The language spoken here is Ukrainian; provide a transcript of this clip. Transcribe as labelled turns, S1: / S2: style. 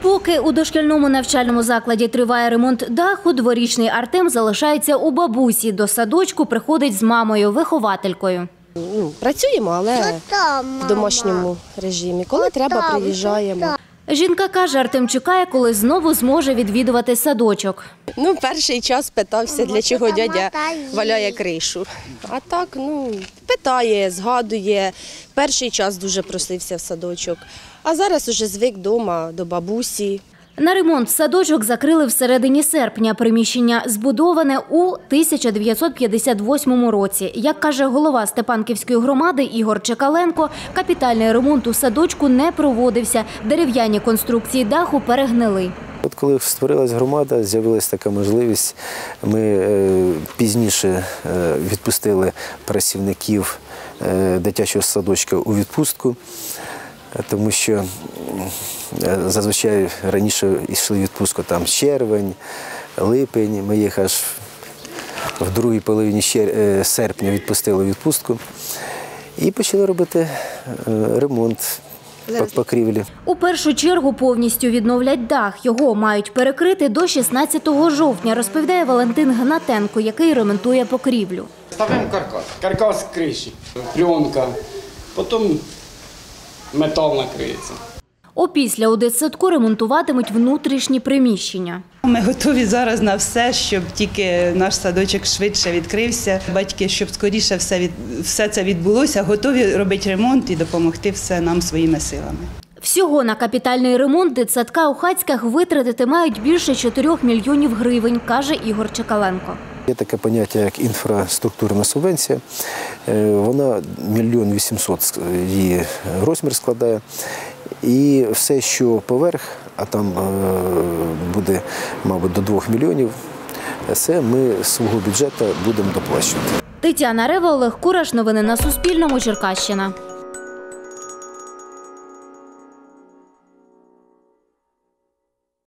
S1: Поки у дошкільному навчальному закладі триває ремонт даху, дворічний Артем залишається у бабусі. До садочку приходить з мамою, вихователькою.
S2: Працюємо, але в домашньому режимі. Коли треба, приїжджаємо.
S1: Жінка каже, Артем чекає, коли знову зможе відвідувати садочок.
S2: Перший час питався, для чого дядя валяє кришу. А так, питає, згадує. Перший час дуже просився в садочок. А зараз уже звик вдома до бабусі.
S1: На ремонт садочок закрили всередині серпня. Приміщення збудоване у 1958 році. Як каже голова Степанківської громади Ігор Чекаленко, капітальний ремонт у садочку не проводився. Дерев'яні конструкції даху перегнили.
S3: От коли створилась громада, з'явилася така можливість. Ми пізніше відпустили працівників дитячого садочка у відпустку, тому що зазвичай раніше йшли відпустку там червень, липень. Ми їх аж в другій половині серпня відпустили у відпустку і почали робити ремонт покрівлі.
S1: У першу чергу повністю відновлять дах. Його мають перекрити до 16 жовтня, розповідає Валентин Гнатенко, який ремонтує покрівлю.
S4: Ставимо каркас криші, пленка, потім метал накриється.
S1: Опісля у дитсадку ремонтуватимуть внутрішні приміщення.
S5: Ми готові зараз на все, щоб тільки наш садочок швидше відкрився. Батьки, щоб скоріше все це відбулося, готові робити ремонт і допомогти все нам своїми силами.
S1: Всього на капітальний ремонт дитсадка у Хацьках витратити мають більше 4 мільйонів гривень, каже Ігор Чекаленко.
S3: Є таке поняття, як інфраструктурна субвенція. Вона 1 мільйон 800 її розмір складає. І все, що поверх, а там буде, мабуть, до 2 мільйонів, це ми з свого бюджету будемо доплачувати.
S1: Тетяна Рева, Олег Кураш. Новини на Суспільному. Черкащина.